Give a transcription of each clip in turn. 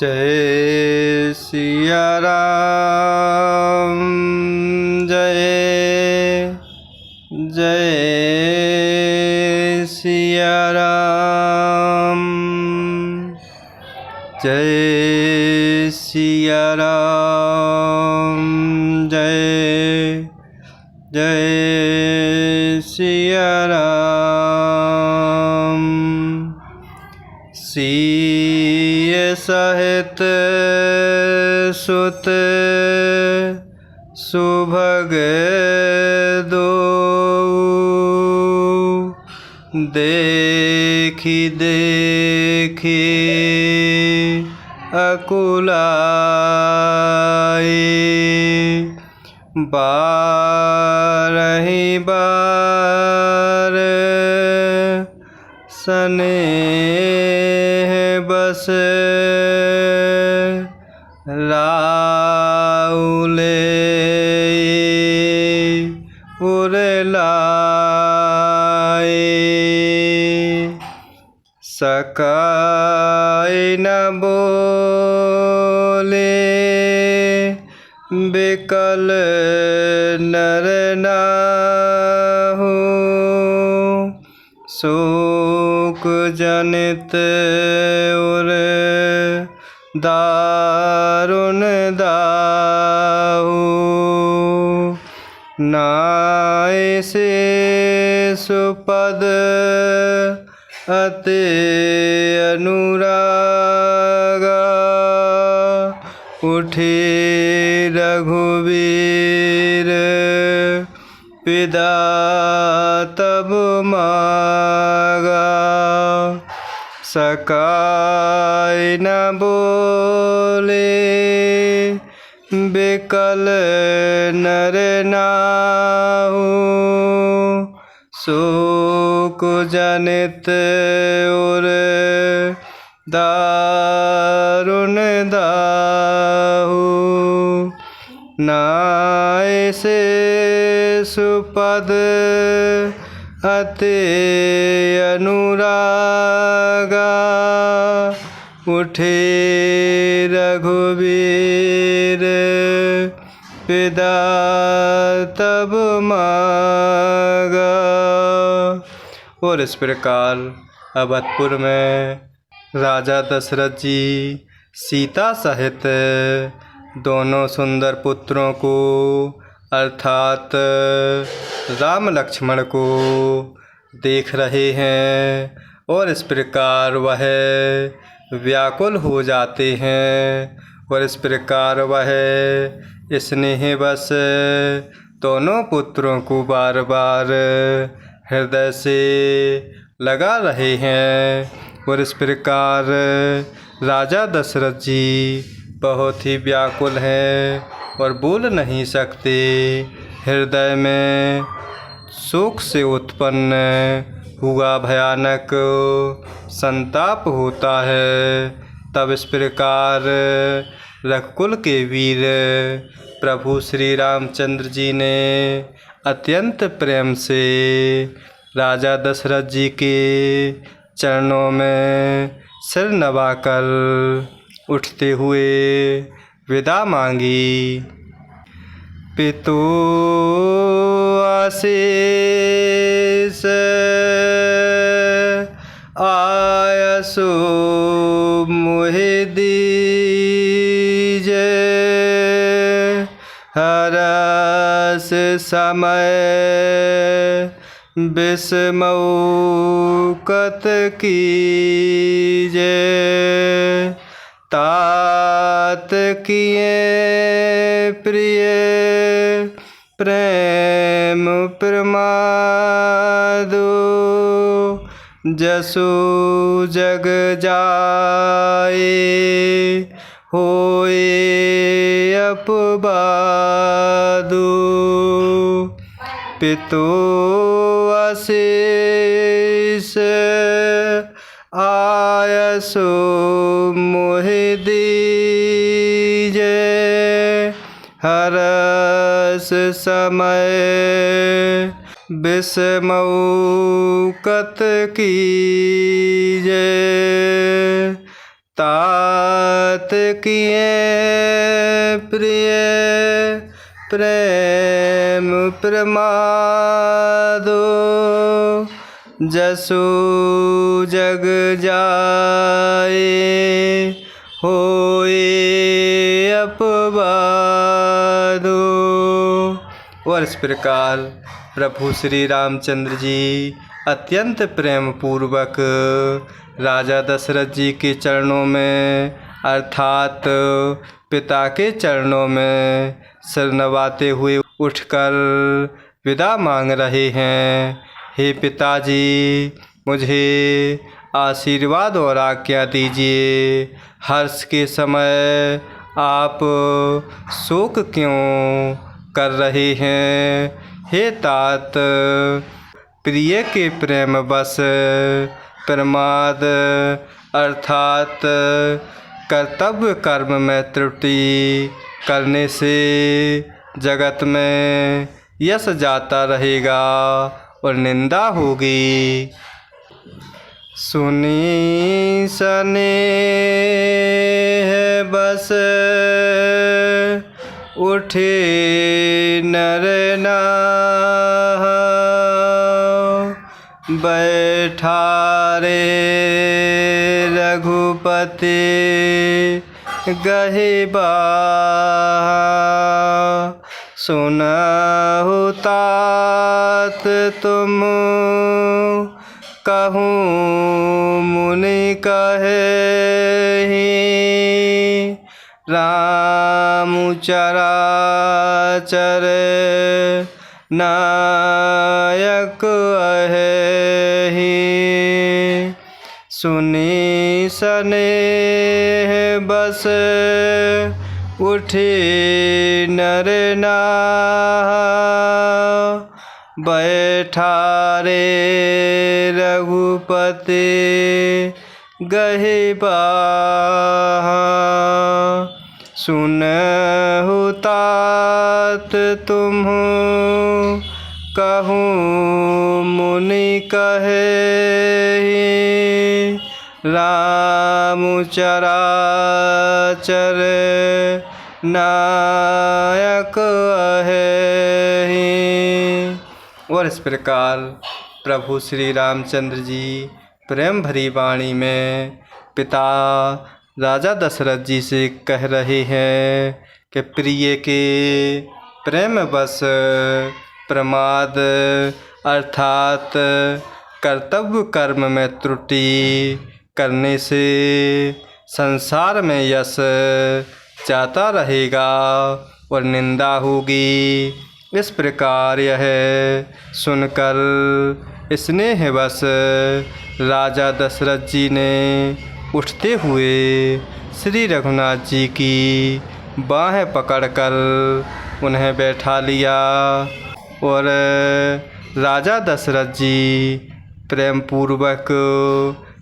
जय सिया राम जय जय सिया राम जय सिया राम जय जय सिया राम। सिय सहित सुत सुभग दो देखी देखी अकुलाई बारही बार स्नेह बस राउले उरलाए सकाय न बोले बिकल नर नाहु शोक जनित उर दारुण दाहु नाय से सुपद अति अनुरागा उठे रघुवीर पिदा तब मागा सकाय न बोले बिकल नर नाहु शोक जनित उर दारुण दाहु नाय से सुपद अति अनुरागा उठे रघुवीर पिदा तब मागा। और इस प्रकार अवधपुर में राजा दशरथ जी सीता सहित दोनों सुंदर पुत्रों को अर्थात राम लक्ष्मण को देख रहे हैं और इस प्रकार वह व्याकुल हो जाते हैं और इस प्रकार वह स्नेहवश दोनों पुत्रों को बार बार हृदय से लगा रहे हैं और इस प्रकार राजा दशरथ जी बहुत ही व्याकुल हैं और बोल नहीं सकते। हृदय में शोक से उत्पन्न हुआ भयानक संताप होता है। तब इस प्रकार रघुकुल के वीर प्रभु श्री रामचंद्र जी ने अत्यंत प्रेम से राजा दशरथ जी के चरणों में सिर नवाकर उठते हुए विदा मांगी। पितु आशीष आयसु मुहि दीजे हरस समय बिस्मौकत कीजे तात किए प्रिय प्रेम प्रमादो जसु जग जाए होए अपबादो पितु आशीष आयसु मुहि दीजे हरस समय बिस्मौकत कीजे तात किए प्रिय प्रेम प्रमादो जसो जग जाए होए अपवादो। और इस प्रकार प्रभु श्री रामचंद्र जी अत्यंत प्रेम पूर्वक राजा दशरथ जी के चरणों में अर्थात पिता के चरणों में सिर नवाते हुए उठकर विदा मांग रहे हैं। हे पिताजी, मुझे आशीर्वाद और आज्ञा दीजिए। हर्ष के समय आप शोक क्यों कर रहे हैं? हे तात, प्रिय के प्रेम बस प्रमाद अर्थात कर्तव्य कर्म में त्रुटि करने से जगत में यश जाता रहेगा और निंदा होगी। सुनी स्नेह बस उठे नर नाह बैठा रे रघुपति गहे बाह। सुनहु तात तुम कहूँ मुनि कहे राम चराचर नायक अहे। सुनी स्नेह बस उठे नर नाह बैठा रे रघुपति गहे बाह। सुनहु तात तुम कहूँ मुनि कहे राम चराचर नायक अहे। और इस प्रकार प्रभु श्री रामचंद्र जी प्रेम भरी वाणी में पिता राजा दशरथ जी से कह रहे हैं कि प्रिय के प्रेम बस प्रमाद अर्थात कर्तव्य कर्म में त्रुटि करने से संसार में यश जाता रहेगा और निंदा होगी। इस प्रकार यह सुनकर स्नेहवश राजा दशरथ जी ने उठते हुए श्री रघुनाथ जी की बाहें पकड़कर उन्हें बैठा लिया और राजा दशरथ जी प्रेम पूर्वक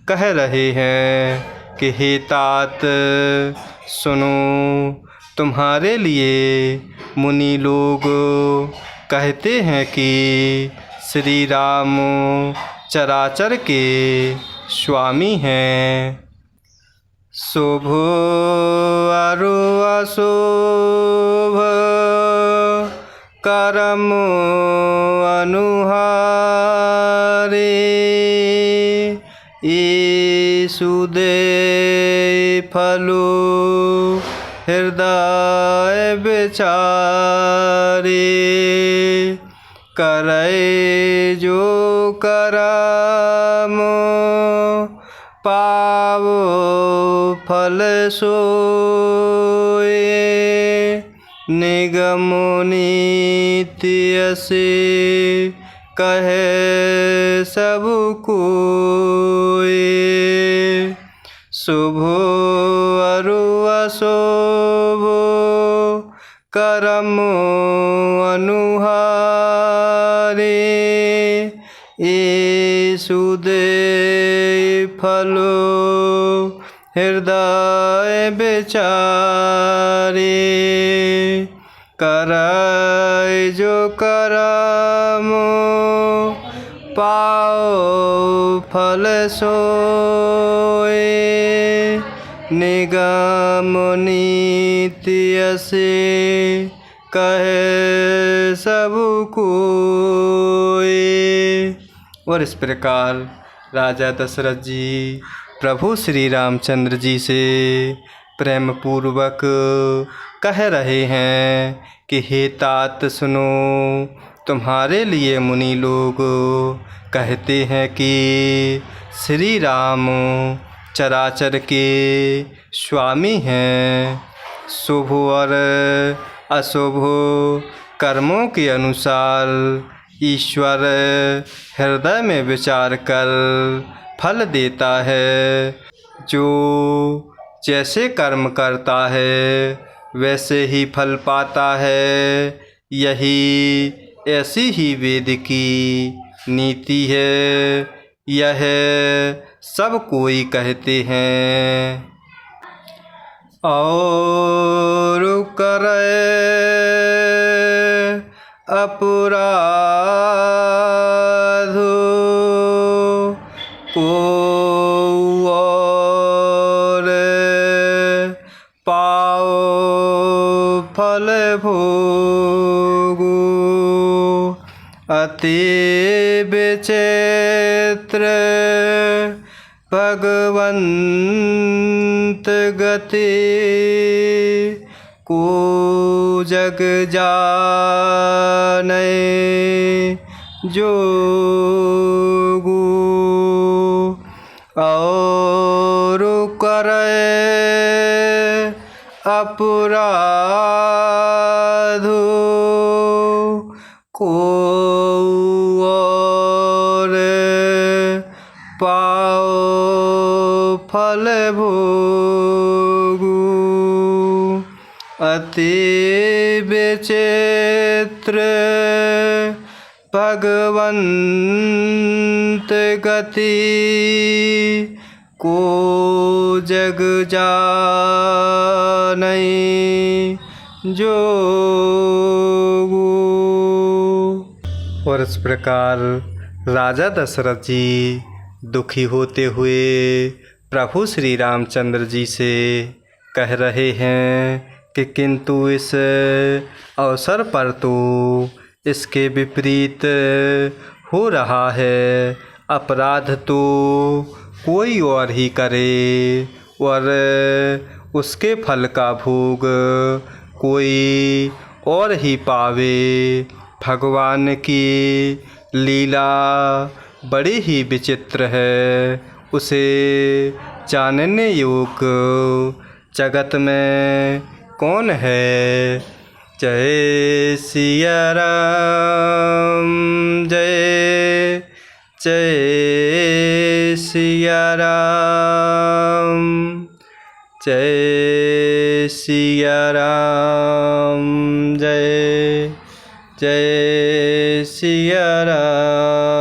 कह रहे हैं कि हे तात, सुनो, तुम्हारे लिए मुनि लोग कहते हैं कि श्री राम चराचर के स्वामी हैं। शुभ अरु अशुभ कर्म अनुहारे ईसु दे फलो हृदय विचारे। करे जो करम पावो फल सोए। निगम नीति से कहे सब कोई। शुभ अरु अशुभ कर्म अनुहारे ईसु दे फलो हृदय विचारे। करय जो करम पाओ फल सोए। निगम नीति असे कहे सब कोय। और इस प्रकार राजा दशरथ जी प्रभु श्री रामचंद्र जी से प्रेम पूर्वक कह रहे हैं कि हे तात सुनो, तुम्हारे लिए मुनि लोग कहते हैं कि श्री राम चराचर के स्वामी हैं। शुभ और अशुभ कर्मों के अनुसार ईश्वर हृदय में विचार कर फल देता है। जो जैसे कर्म करता है वैसे ही फल पाता है। यही ऐसी ही वेद की नीति है, यह सब कोई कहते हैं। और करे अपराध को और पाओ फल भोगो। अति विचित्र भगवंत गति को जग जाने जोगु। और करे अपराध को और पाओ फल भोगु। अति विचित्र भगवंत गति को जग जाने जोगु। और इस प्रकार राजा दशरथ जी दुखी होते हुए प्रभु श्री रामचंद्र जी से कह रहे हैं कि किंतु इस अवसर पर तो इसके विपरीत हो रहा है। अपराध तो कोई और ही करे और उसके फल का भोग कोई और ही पावे। भगवान की लीला बड़ी ही विचित्र है, उसे जानने योग्य जगत में कौन है। जय सिया राम, जय जय सिया राम, जय सिया राम, जय जय सिया राम।